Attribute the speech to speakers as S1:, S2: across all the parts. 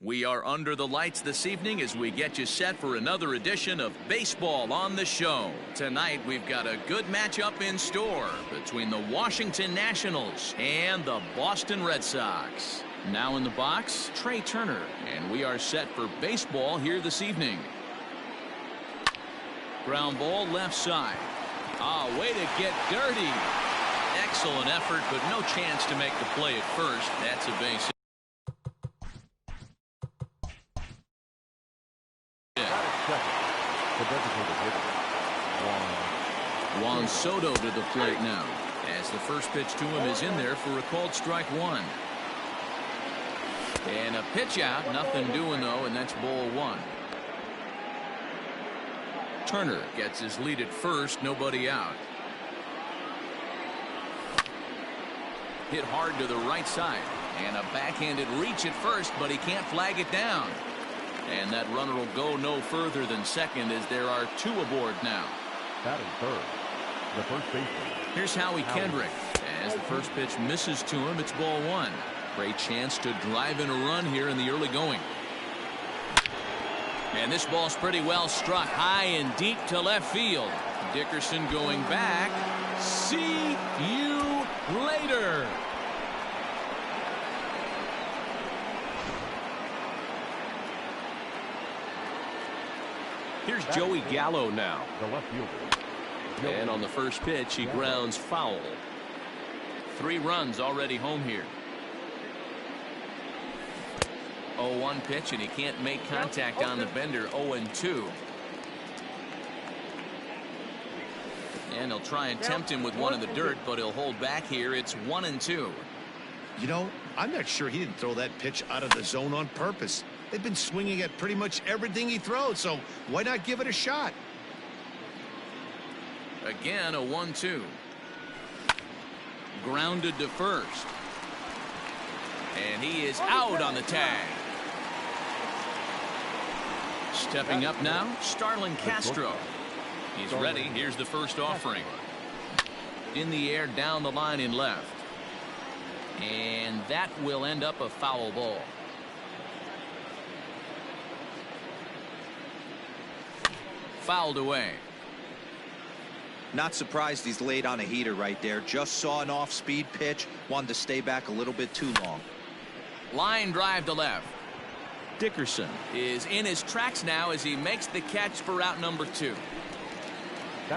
S1: We are under the lights this evening as we get you set for another edition of Baseball on the Show. Tonight we've got a good matchup in store between the Washington Nationals and the Boston Red Sox. Now in the box, Trey Turner, and we are set for baseball here this evening. Ground ball left side. Way to get dirty. Excellent effort, but no chance to make the play at first. That's a base hit. Juan Soto to the plate now, as the first pitch to him is in there for a called strike one. And a pitch out, nothing doing though, and that's ball one. Turner gets his lead at first, nobody out. Hit hard to the right side, and a backhanded reach at first, but he can't flag it down. And that runner will go no further than second as there are two aboard now.
S2: Batting third, the first baseman.
S1: Here's Howie Kendrick. As the first pitch misses to him, it's ball one. Great chance to drive in a run here in the early going. And this ball's pretty well struck high and deep to left field. Dickerson going back. See you later. Here's Joey Gallo now.
S2: The left fielder.
S1: And on the first pitch, he grounds foul. 3 runs already home here. 0-1 pitch, and he can't make contact on the bender. 0-2. And he'll try and tempt him with one in the dirt, but he'll hold back here. It's 1-2.
S3: You know, I'm not sure he didn't throw that pitch out of the zone on purpose. They've been swinging at pretty much everything he throws, so why not give it a shot?
S1: Again, a 1-2. Grounded to first. And he is out on the tag. Stepping up now, Starlin Castro. He's ready. Here's the first offering. In the air, down the line in left. And that will end up a foul ball. Fouled away.
S4: Not surprised he's laid on a heater right there. Just saw an off-speed pitch. Wanted to stay back a little bit too long.
S1: Line drive to left. Dickerson is in his tracks now as he makes the catch for out number 2.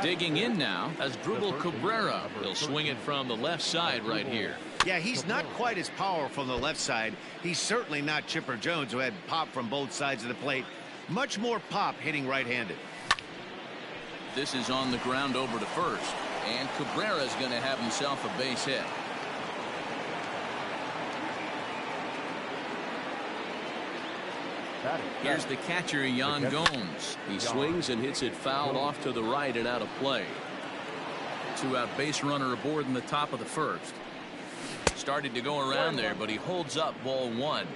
S1: Digging in now as Dribble Cabrera. He'll swing it from the left side right here.
S3: Yeah, he's not quite as powerful on the left side. He's certainly not Chipper Jones, who had pop from both sides of the plate. Much more pop hitting right-handed.
S1: This is on the ground over to first, and Cabrera's going to have himself a base hit. Here's the catcher, Yan Gomes. He swings and hits it foul off to the right and out of play. 2-out base runner aboard in the top of the first. Started to go around there, but he holds up ball one.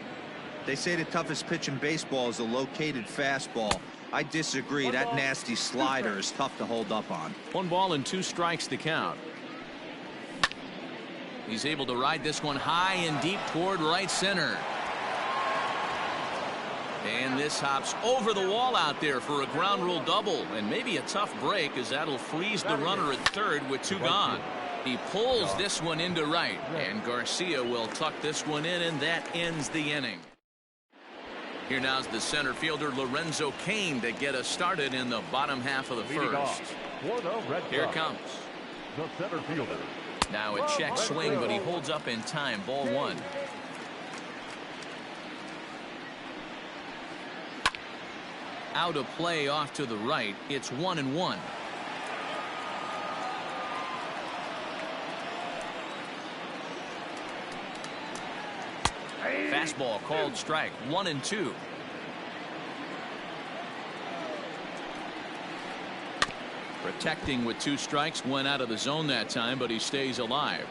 S4: They say the toughest pitch in baseball is a located fastball. I disagree. That nasty slider is tough to hold up on.
S1: 1 ball and 2 strikes to count. He's able to ride this one high and deep toward right center. And this hops over the wall out there for a ground rule double, and maybe a tough break as that'll freeze the runner at third with 2 gone. He pulls this one into right, and Garcia will tuck this one in, and that ends the inning. Here now's the center fielder Lorenzo Cain to get us started in the bottom half of the first. Here it comes.
S2: The center fielder.
S1: Now a check swing, but he holds up in time. Ball one. Out of play off to the right. It's 1-1. Fastball called strike. 1-2. Protecting with 2 strikes, went out of the zone that time, but he stays alive.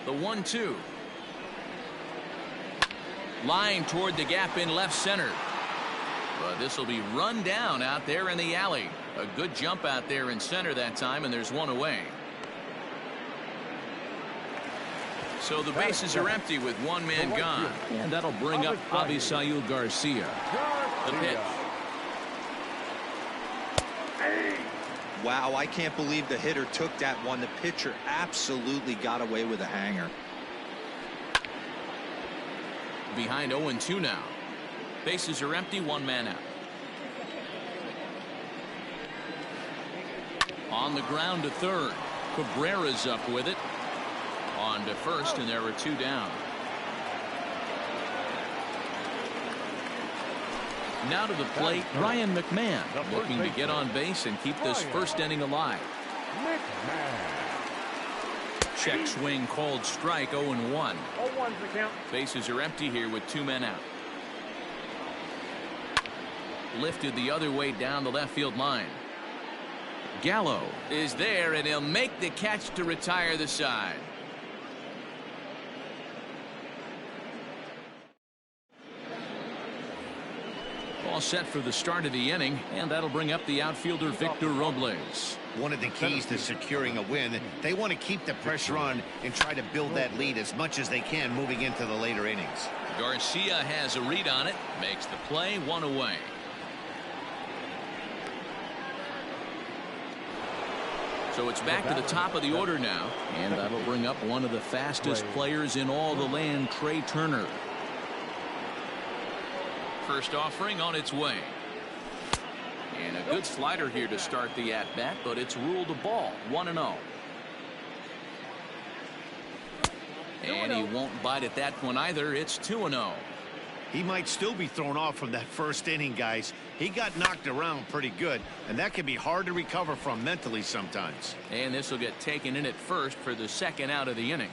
S1: The 1-2. Line toward the gap in left center. But this will be run down out there in the alley. A good jump out there in center that time, and there's one away. So the bases are empty with one man gone. And that'll bring up Avisail Garcia. The pitch.
S4: Wow, I can't believe the hitter took that one. The pitcher absolutely got away with a hanger.
S1: Behind 0-2 now. Bases are empty, one man out. On the ground to third. Cabrera's up with it. On to first, and there are two down. Now to the plate, Ryan McMahon, looking to get on base and keep this first inning alive. Check swing called strike, 0-1.
S2: 0-1's the count.
S1: Bases are empty here with two men out. Lifted the other way down the left field line. Gallo is there, and he'll make the catch to retire the side. All set for the start of the inning, and that'll bring up the outfielder Victor Robles.
S3: One of the keys to securing a win, they want to keep the pressure on and try to build that lead as much as they can moving into the later innings.
S1: Garcia has a read on it, makes the play, one away. So it's back to the top of the order now, and that'll bring up one of the fastest players in all the land, Trey Turner. First offering on its way. And a good slider here to start the at-bat, but it's ruled a ball, 1-0. And he won't bite at that one either. It's 2-0.
S3: He might still be thrown off from that first inning, guys. He got knocked around pretty good, and that can be hard to recover from mentally sometimes.
S1: And this will get taken in at first for the second out of the inning.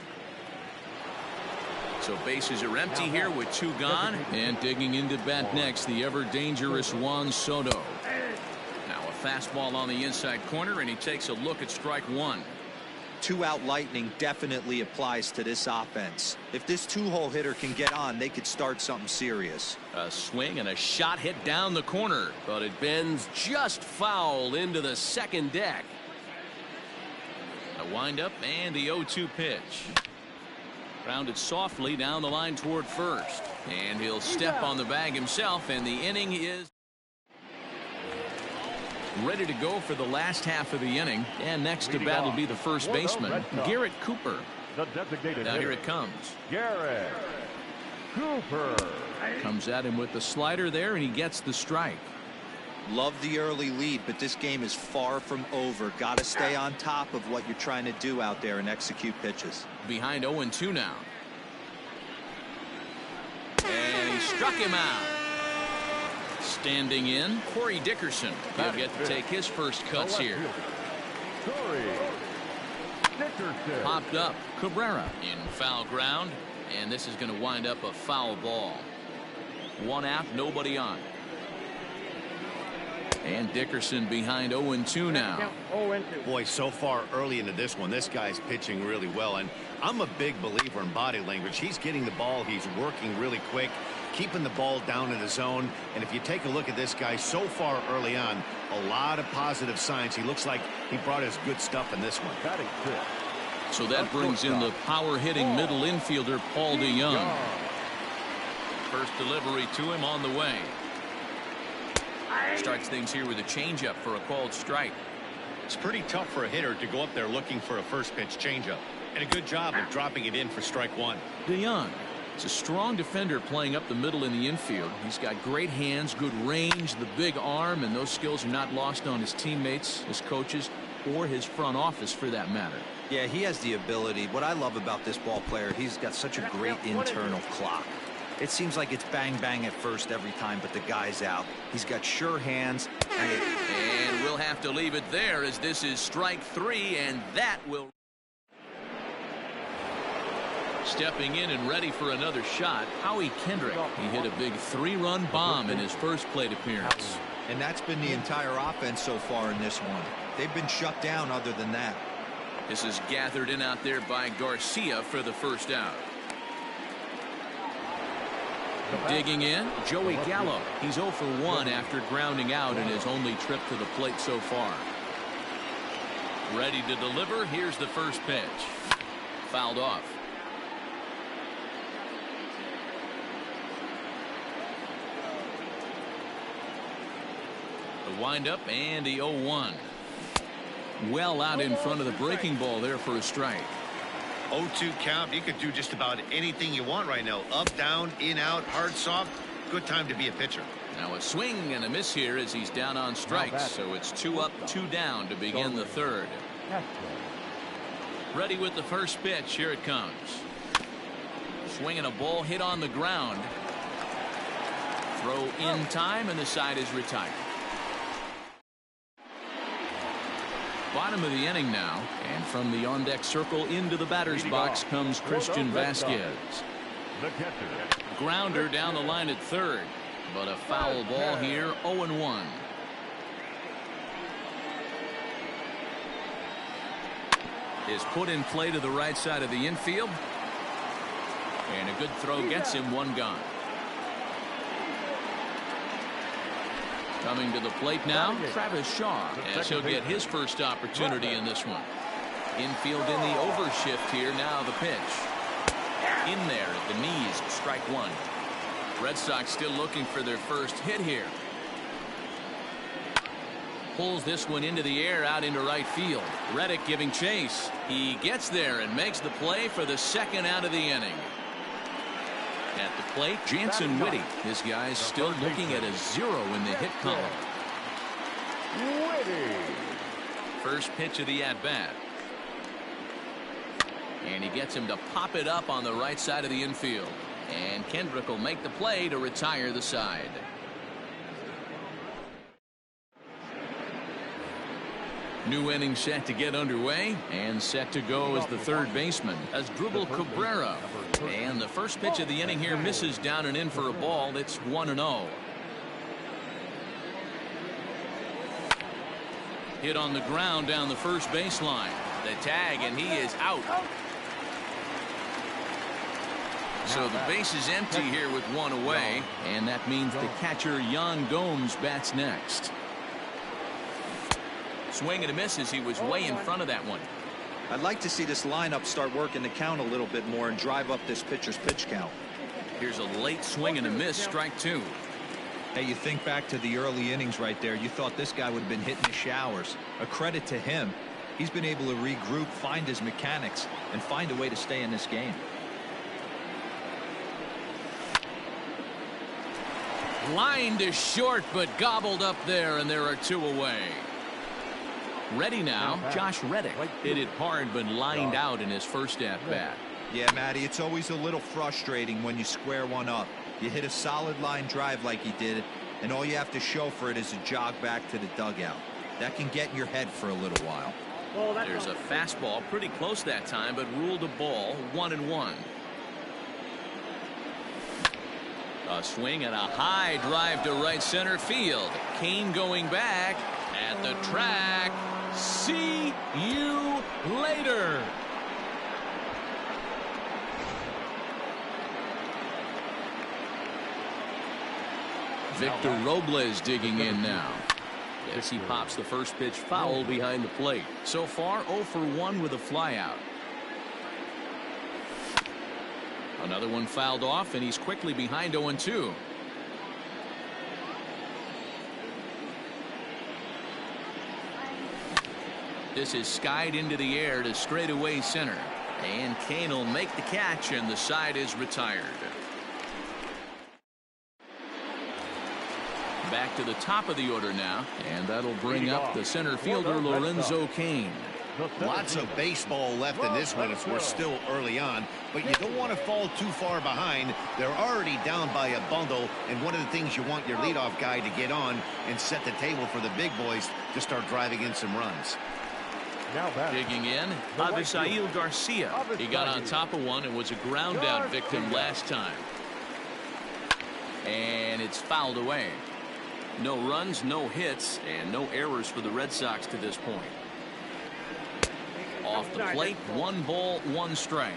S1: So bases are empty here with two gone, and digging into bat next, the ever-dangerous Juan Soto. Now a fastball on the inside corner, and he takes a look at strike one.
S4: Two-out lightning definitely applies to this offense. If this two-hole hitter can get on, they could start something serious.
S1: A swing and a shot hit down the corner, but it bends just foul into the second deck. A windup and the 0-2 pitch. Grounded softly down the line toward first, and he'll step on the bag himself, and the inning is ready to go for the last half of the inning. And next to bat will be the first baseman, Garrett Cooper. Now here it comes.
S2: Garrett Cooper
S1: Comes at him with the slider there, and he gets the strike.
S4: Love the early lead, but this game is far from over. Got to stay on top of what you're trying to do out there and execute pitches.
S1: Behind 0-2 now. And he struck him out. Standing in, Corey Dickerson. He'll get to take his first cuts here. Popped up, Cabrera in foul ground, and this is going to wind up a foul ball. One out, nobody on. And Dickerson behind 0-2 now.
S3: Boy, so far early into this one, this guy's pitching really well, and I'm a big believer in body language. He's getting the ball, he's working really quick, keeping the ball down in the zone. And if you take a look at this guy so far early on, a lot of positive signs. He looks like he brought his good stuff in this one.
S1: So that brings in the power-hitting middle infielder, Paul DeYoung. First delivery to him on the way. Starts things here with a changeup for a called strike.
S3: It's pretty tough for a hitter to go up there looking for a first pitch changeup, and a good job of dropping it in for strike one.
S1: DeYoung is a strong defender playing up the middle in the infield. He's got great hands, good range, the big arm, and those skills are not lost on his teammates, his coaches, or his front office for that matter.
S4: Yeah, he has the ability. What I love about this ball player, he's got such a great internal clock. It seems like it's bang bang at first every time, but the guy's out. He's got sure hands.
S1: And we'll have to leave it there, as this is strike three, and that will. Stepping in and ready for another shot, Howie Kendrick. He hit a big three-run bomb in his first plate appearance.
S4: And that's been the entire offense so far in this one. They've been shut down other than that.
S1: This is gathered in out there by Garcia for the first out. Digging in, Joey Gallo. He's 0 for 1 after grounding out in his only trip to the plate so far. Ready to deliver. Here's the first pitch. Fouled off. windup and the 0-1. Well out in front of the breaking ball there for a strike.
S3: 0-2 count. You could do just about anything you want right now. Up, down, in, out, hard, soft. Good time to be a pitcher.
S1: Now a swing and a miss here as he's down on strikes. So it's 2 up, 2 down to begin the third. Ready with the first pitch. Here it comes. Swinging a ball hit on the ground. Throw in time, and the side is retired. Bottom of the inning now, and from the on-deck circle into the batter's box comes Christian Vasquez. Grounder down the line at third, but a foul ball here, 0-1. Is put in play to the right side of the infield, and a good throw gets him one gone. Coming to the plate now, Travis Shaw, as he'll get his first opportunity in this one. Infield in the overshift here. Now the pitch. In there at the knees, strike one. Red Sox still looking for their first hit here. Pulls this one into the air out into right field. Reddick giving chase. He gets there and makes the play for the second out of the inning. At the plate, Jansen Whitty. This guy's still looking at a 0 in the hit column. First pitch of the at-bat. And he gets him to pop it up on the right side of the infield. And Kendrick will make the play to retire the side. New inning set to get underway, and set to go as the third baseman as Asdrubal Cabrera. And the first pitch of the inning here misses down and in for a ball. It's 1-0. Hit on the ground down the first baseline. The tag, and he is out. So the base is empty here with one away, and that means the catcher Yan Gomes bats next. Swing and a miss as he was way in front of that one.
S4: I'd like to see this lineup start working the count a little bit more and drive up this pitcher's pitch count.
S1: Here's a late swing and a miss, strike two.
S4: Hey, you think back to the early innings right there. You thought this guy would have been hitting the showers. A credit to him. He's been able to regroup, find his mechanics, and find a way to stay in this game.
S1: Line to short, but gobbled up there, and there are two away. Ready now, Josh Reddick. Hit it hard, but lined out in his first at-bat.
S4: Yeah, Matty, it's always a little frustrating when you square one up. You hit a solid line drive like he did, and all you have to show for it is a jog back to the dugout. That can get in your head for a little while.
S1: There's a fastball pretty close that time, but ruled a ball, 1-1. A swing and a high drive to right center field. Kane going back at the track. See you later. Victor Robles digging in now. Yes, he pops the first pitch foul behind the plate. So far 0 for 1 with a flyout. Another one fouled off, and he's quickly behind 0-2. This is skied into the air to straightaway center. And Kane will make the catch, and the side is retired. Back to the top of the order now, and that'll bring up the center fielder Lorenzo Cain.
S3: Lots of baseball left in this one as we're still early on, but you don't want to fall too far behind. They're already down by a bundle, and one of the things you want your leadoff guy to get on and set the table for the big boys to start driving in some runs.
S1: Digging in, Avisail Garcia. He got on top of one and was a ground out victim last time. And it's fouled away. No runs, no hits, and no errors for the Red Sox to this point. Off the plate, 1 ball, 1 strike.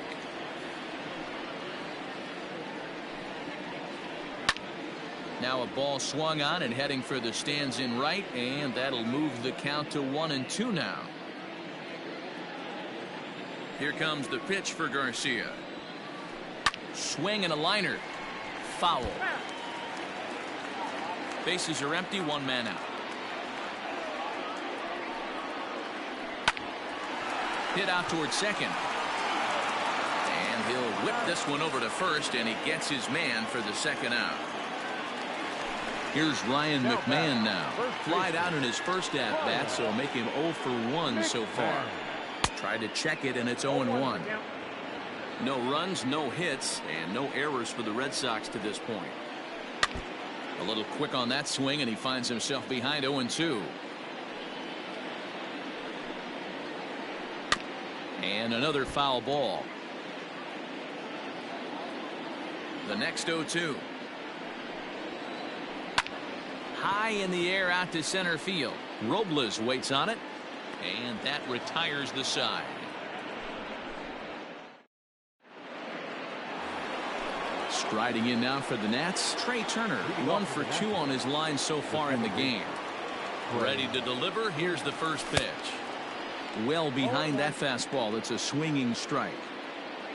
S1: Now a ball swung on and heading for the stands in right, and that'll move the count to 1-2 now. Here comes the pitch for Garcia. Swing and a liner. Foul. Bases are empty, 1 man out. Hit out towards second. And he'll whip this one over to first, and he gets his man for the second out. Here's Ryan McMahon now. Flied out in his first at-bat, so make him 0 for 1 so far. Tried to check it, and it's 0-1. No runs, no hits, and no errors for the Red Sox to this point. A little quick on that swing, and he finds himself behind 0-2. And another foul ball. The next 0-2. High in the air out to center field. Robles waits on it, and that retires the side. Striding in now for the Nats, Trey Turner, 1 for 2 on his line so far in the game. Ready to deliver. Here's the first pitch. Well behind that fastball. It's a swinging strike.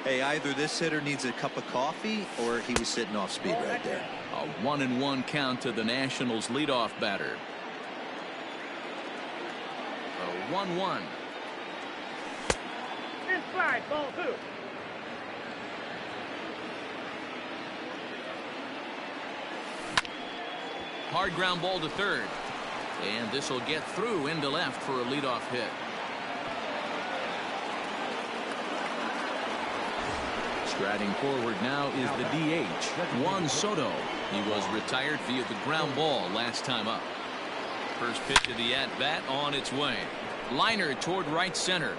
S4: Hey, either this hitter needs a cup of coffee or he was sitting off speed right there.
S1: A 1-1 count to the Nationals leadoff batter. A 1-1.
S2: Inside, ball 2.
S1: Hard ground ball to third. And this will get through into left for a leadoff hit. Striding forward now is the DH, Juan Soto. He was retired via the ground ball last time up. First pitch of the at-bat on its way. Liner toward right center.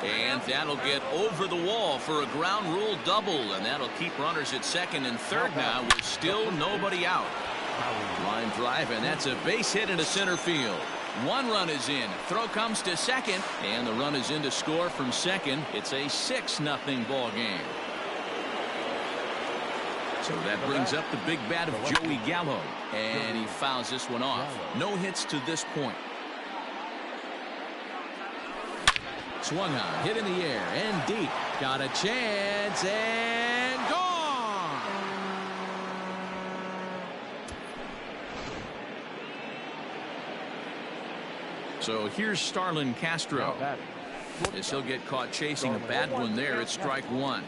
S1: And that'll get over the wall for a ground rule double, and that'll keep runners at second and third now with still nobody out. Line drive, and that's a base hit into center field. 1 run is in. Throw comes to second, and the run is in to score from second. It's a 6-0 ball game. So that brings up the big bat of Joey Gallo, and he fouls this one off. No hits to this point. Swung on, hit in the air, and deep. Got a chance, and gone! So here's Starlin Castro. As he'll get caught chasing a bad one there at strike 1.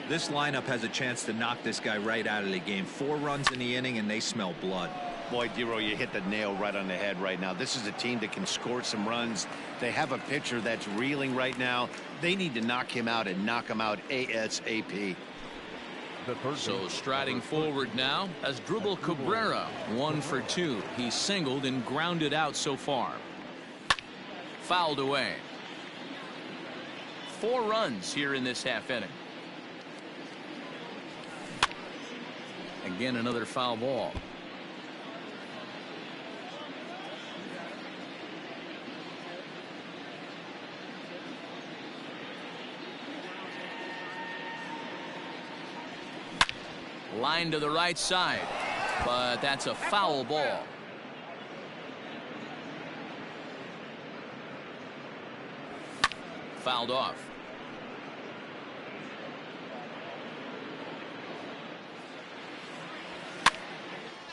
S4: This lineup has a chance to knock this guy right out of the game. 4 runs in the inning, and they smell blood.
S3: Boy, Dero, you hit the nail right on the head right now. This is a team that can score some runs. They have a pitcher that's reeling right now. They need to knock him out and knock him out ASAP.
S1: So striding forward now as Dribble Cabrera, 1 for 2. He's singled and grounded out so far. Fouled away. 4 runs here in this half inning. Again, another foul ball. Line to the right side, but that's a foul ball. Fouled off.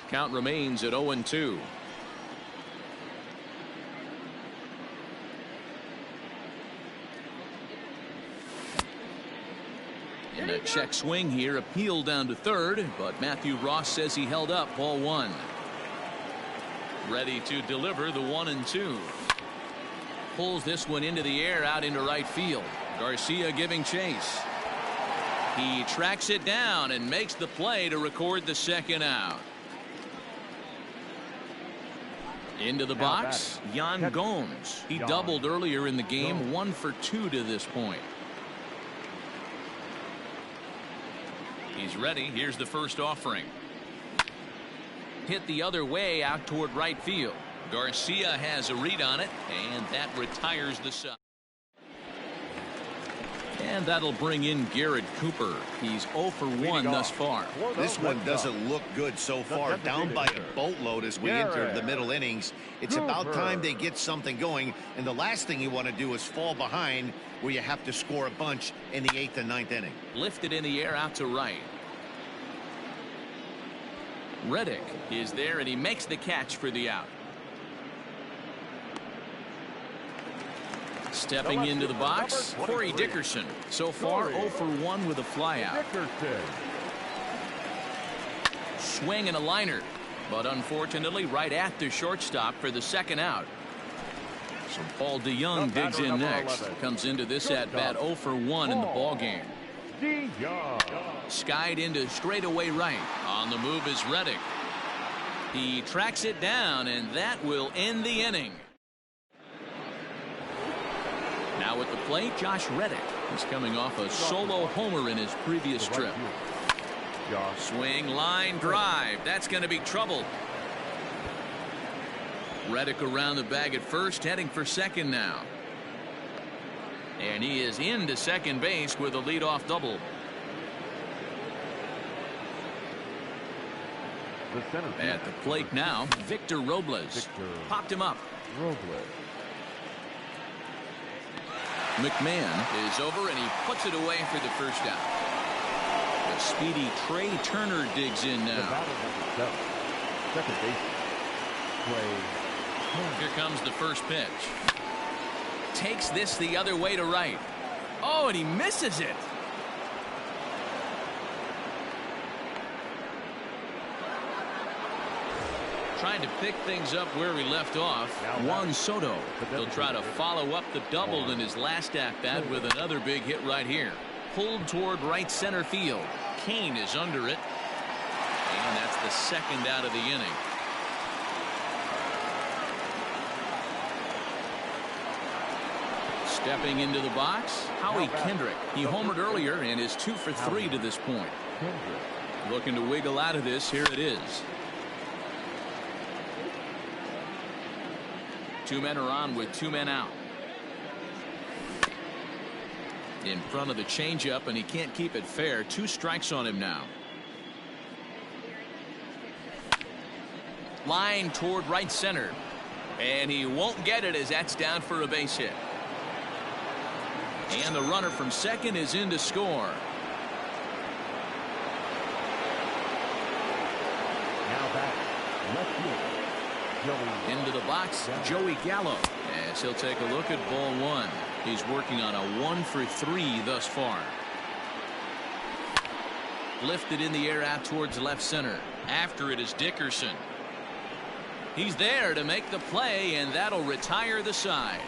S1: Count remains at 0-2. In a check swing here, appeal down to third, but Matthew Ross says he held up. Ball 1. Ready to deliver the 1-2. Pulls this one into the air out into right field. Garcia giving chase. He tracks it down and makes the play to record the second out. Into the box, Yan Gomes. He doubled earlier in the game, 1 for 2 to this point. He's ready. Here's the first offering. Hit the other way out toward right field. Garcia has a read on it, and that retires the side. And that'll bring in Garrett Cooper. He's 0 for 1 thus far.
S3: This one doesn't look good so far. Down by a boatload as we enter the middle innings. It's about time they get something going. And the last thing you want to do is fall behind where you have to score a bunch in the 8th and 9th inning.
S1: Lifted in the air out to right. Reddick is there, and he makes the catch for the out. Stepping into the box, Corey Dickerson. So far, 0 for 1 with a flyout. Swing and a liner, but unfortunately right at the shortstop for the second out. So Paul DeYoung digs in next. Comes into this at-bat 0 for 1 in the ballgame. Skied into straightaway right. On the move is Reddick. He tracks it down, and that will end the inning. Now at the plate, Josh Reddick. He's coming off a solo homer in his previous trip. Swing, line, drive. That's going to be trouble. Reddick around the bag at first, heading for second now. And he is into second base with a leadoff double. At the plate now, Victor Robles. Popped him up. McMahon is over, and he puts it away for the first out. The speedy Trey Turner digs in now.
S2: Second base.
S1: Here comes the first pitch. Takes this the other way to right. Oh, and he misses it. Trying to pick things up where we left off. Juan Soto. He'll try to follow up the double in his last at-bat with another big hit right here. Pulled toward right center field. Kane is under it. And that's the second out of the inning. Stepping into the box, Howie Kendrick. He homered earlier and is 2 for 3 to this point. Looking to wiggle out of this. Here it is. 2 men are on with 2 men out. In front of the changeup, and he can't keep it fair. 2 strikes on him now. Line toward right center. And he won't get it as that's down for a base hit. And the runner from second is in to score.
S2: Now back. Left field.
S1: Into the box, Joey Gallo. As he'll take a look at ball 1. He's working on a 1 for 3 thus far. Lifted in the air out towards left center. After it is Dickerson. He's there to make the play, and that'll retire the side.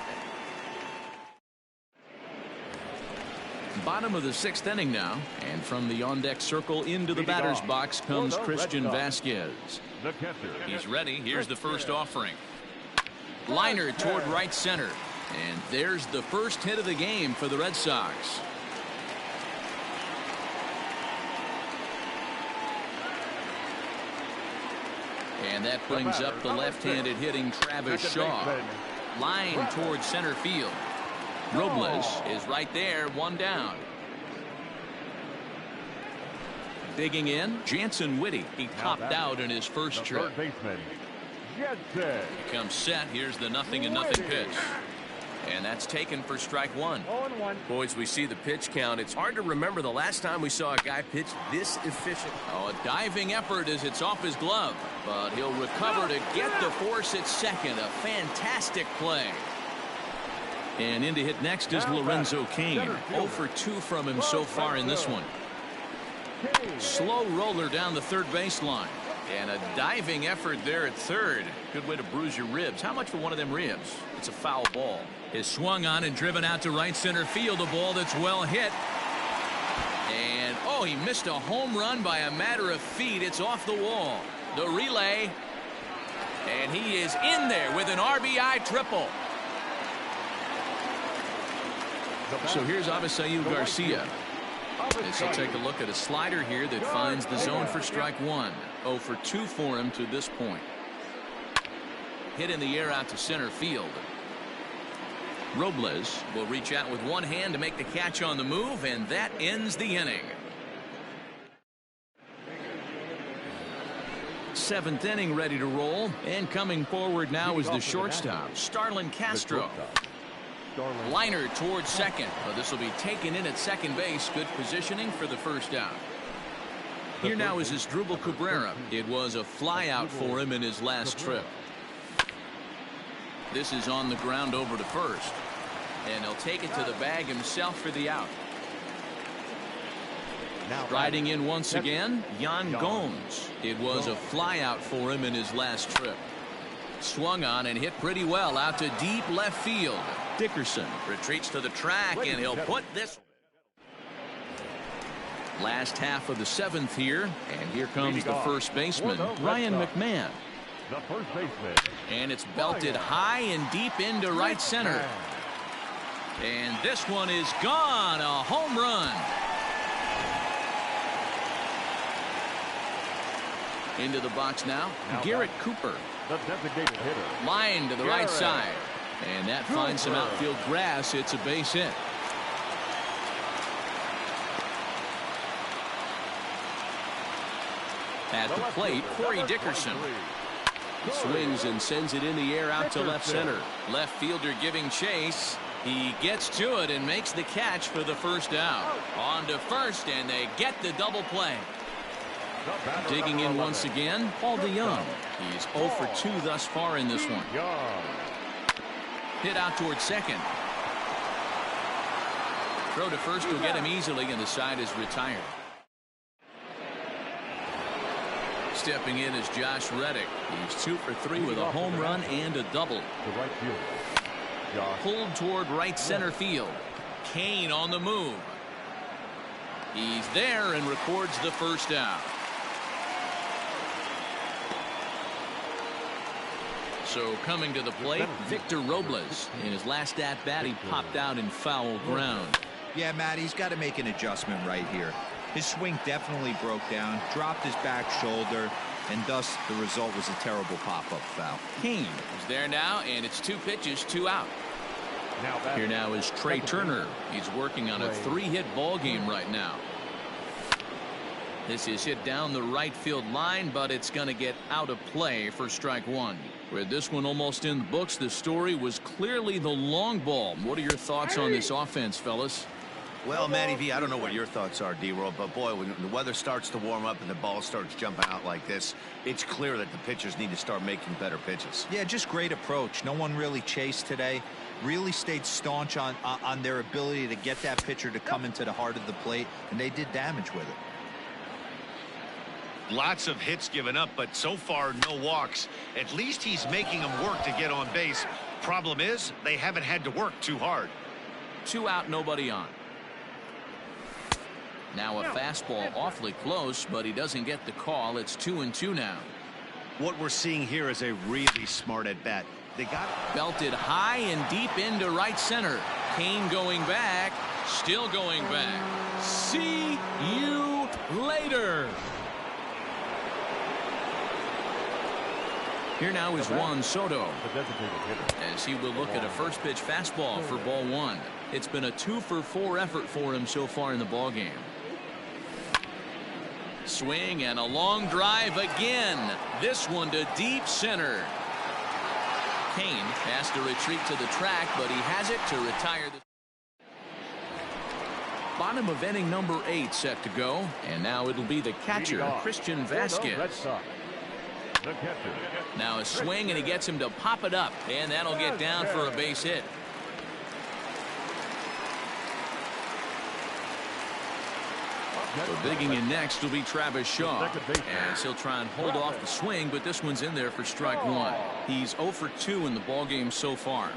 S1: Bottom of the 6th inning now, and from the on-deck circle into the batter's box comes Christian Vasquez. He's ready. Here's the first offering. Liner toward right center, and there's the first hit of the game for the Red Sox. And that brings up the left-handed hitting Travis Shaw. Line toward center field. Robles is right there, 1 down. Digging in, Jansen Whitty. He topped out in his first trip.
S2: He
S1: comes set. Here's the 0-0 pitch. And that's taken for strike 1.
S5: Boys, we see the pitch count. It's hard to remember the last time we saw a guy pitch this efficient.
S1: Oh, a diving effort as it's off his glove. But he'll recover to get the force at second. A fantastic play. And in to hit next is Lorenzo Cain. 0 for 2 from him so far in this one. Slow roller down the third baseline. And a diving effort there at third. Good way to bruise your ribs. How much for one of them ribs? It's a foul ball. Is swung on and driven out to right center field. A ball that's well hit. And, oh, he missed a home run by a matter of feet. It's off the wall. The relay. And he is in there with an RBI triple. So here's Avisail Garcia. As he'll take a look at a slider here that finds the zone for strike 1. 0 for 2 for him to this point. Hit in the air out to center field. Robles will reach out with one hand to make the catch on the move, and that ends the inning. 7th inning ready to roll, and coming forward now is the shortstop, Starlin Castro. Liner towards second, but this will be taken in at second base. Good positioning for the first out. Here now is Asdrubal Cabrera. It was a fly out for him in his last trip. This is on the ground over to first. and he'll take it to the bag himself for the out.
S2: Now
S1: Riding in once again, Yan Gomes. It was a fly out for him in his last trip. Swung on and hit pretty well out to deep left field. Dickerson retreats to the track, and he'll put this. Last half of the 7th here, and here comes the first baseman, Ryan McMahon.
S2: the first baseman.
S1: And it's belted high and deep into right center. And this one is gone. A home run. Into the box now, Garrett Cooper.
S2: The designated hitter.
S1: Line to the right side. And that finds some outfield grass. It's a base hit. At the plate, Corey Dickerson. He swings and sends it in the air out to left center. Left fielder giving chase. He gets to it and makes the catch for the first out. On to first, and they get the double play. Digging in once again, Paul DeYoung. He's 0 for 2 thus far in this one. Hit out towards second. Throw to first will get him easily, and the side is retired. Stepping in is Josh Reddick. He's 2 for 3 with a home run and a double. Pulled toward right center field. Kane on the move. He's there and records the first out. So coming to the plate, Victor Robles. In his last at-bat, he popped out in foul ground.
S4: Yeah, Matt, he's got to make an adjustment right here. His swing definitely broke down, dropped his back shoulder, and thus the result was a terrible pop-up foul.
S1: Kane is there now, and it's 2 pitches, 2 out. Here now is Trey Turner. He's working on a 3-hit ball game right now. This is hit down the right field line, but it's going to get out of play for strike 1. With this one almost in the books, the story was clearly the long ball. What are your thoughts on this offense, fellas?
S3: Well, Matty V, I don't know what your thoughts are, D-Roll, but boy, when the weather starts to warm up and the ball starts jumping out like this, it's clear that the pitchers need to start making better pitches.
S4: Yeah, just great approach. No one really chased today. Really stayed staunch on their ability to get that pitcher to come into the heart of the plate, and they did damage with it.
S3: Lots of hits given up, but so far no walks. At least he's making them work to get on base. Problem is, they haven't had to work too hard.
S1: 2 out, nobody on. Now a fastball awfully close, but he doesn't get the call. It's 2-2 now.
S3: What we're seeing here is a really smart at bat. They got
S1: belted high and deep into right center. Kane going back, still going back. See you later. Here now is Juan Soto, as he will look at a first pitch fastball for ball 1. It's been a 2 for 4 effort for him so far in the ball game. Swing and a long drive again. This one to deep center. Kane has to retreat to the track, but he has it to retire. Bottom of inning number 8 set to go, and now it'll be the catcher, Christian Vasquez. Now a swing, and he gets him to pop it up, and that'll get down for a base hit. So digging in next will be Travis Shaw, as he'll try and hold off the swing, but this one's in there for strike 1. He's 0 for 2 in the ballgame so far.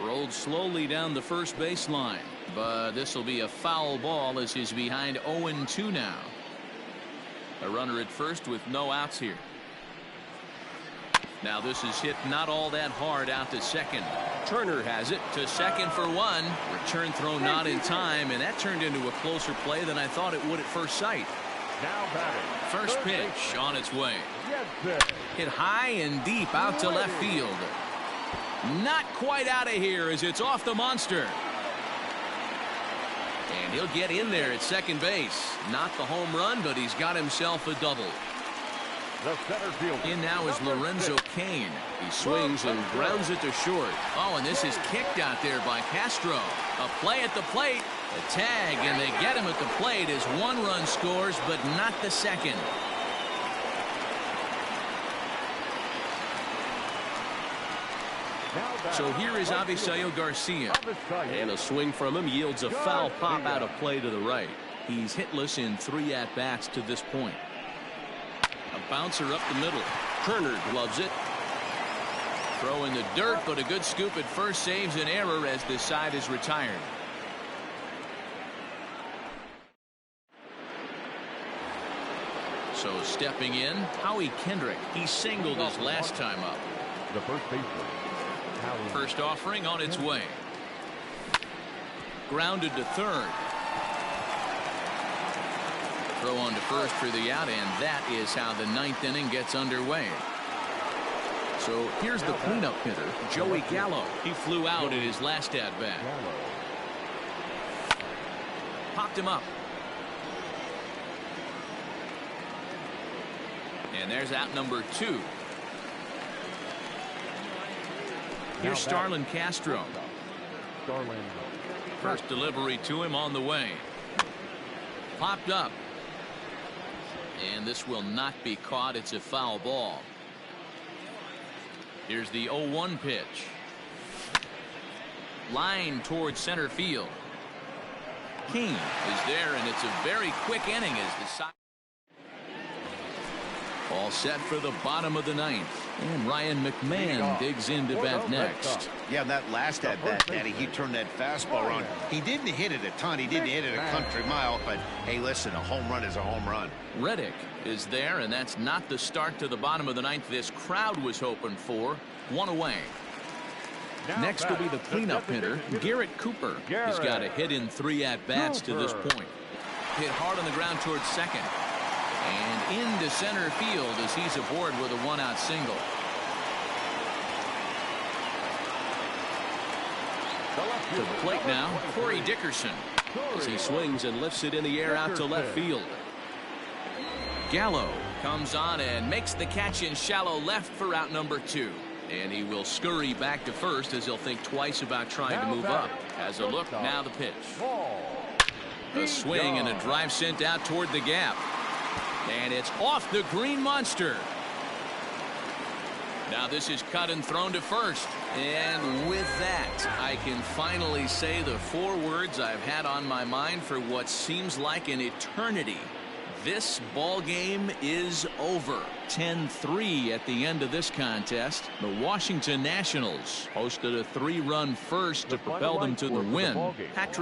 S1: Rolled slowly down the first baseline, but this will be a foul ball as he's behind 0-2 now. A runner at first with no outs here. Now this is hit not all that hard out to second. Turner has it to second for 1. Return throw not in time, and that turned into a closer play than I thought it would at first sight. First pitch on its way. Hit high and deep out to left field. Not quite out of here as it's off the monster. And he'll get in there at second base. Not the home run, but he's got himself a double. In now is Lorenzo Cain. He swings and grounds it to short. Oh, and this is kicked out there by Castro. A play at the plate, a tag, and they get him at the plate as 1 run scores, but not the second. So here is Avisail Garcia.
S5: And a swing from him yields a foul pop out of play to the right.
S1: He's hitless in 3 at-bats to this point. A bouncer up the middle. Kerner gloves it. Throw in the dirt, but a good scoop at first saves an error as this side is retired. So stepping in, Howie Kendrick. He singled his last time up.
S2: The first baseman.
S1: First offering on its way. Grounded to third. Throw on to first for the out, and that is how the 9th inning gets underway. So here's the cleanup hitter, Joey Gallo. He flew out in his last at-bat. Popped him up. And there's out number 2. Here's Starlin Castro. First delivery to him on the way. Popped up. And this will not be caught. It's a foul ball. Here's the 0-1 pitch. Line towards center field. King is there, and it's a very quick inning as the side. All set for the bottom of the 9th. And Ryan McMahon digs into bat next.
S3: Yeah, that last at-bat, Daddy, he turned that fastball around. He didn't hit it a ton. He didn't hit it a country mile. But, hey, listen, a home run is a home run.
S1: Reddick is there, and that's not the start to the bottom of the 9th this crowd was hoping for. 1 away. Next will be the cleanup hitter, Garrett Cooper. He's got a hit in 3 at-bats to this point. Hit hard on the ground towards second. And into center field as he's aboard with a 1-out single. To the plate now, Corey Dickerson,
S5: As he swings and lifts it in the air out to left field.
S1: Gallo comes on and makes the catch in shallow left for out number 2. And he will scurry back to first as he'll think twice about trying to move up. As a look, now the pitch. A swing and a drive sent out toward the gap. And it's off the green monster. Now this is cut and thrown to first. And with that, I can finally say the 4 words I've had on my mind for what seems like an eternity. This ball game is over. 10-3 at the end of this contest. The Washington Nationals posted a 3-run first to propel them to the win. Patrick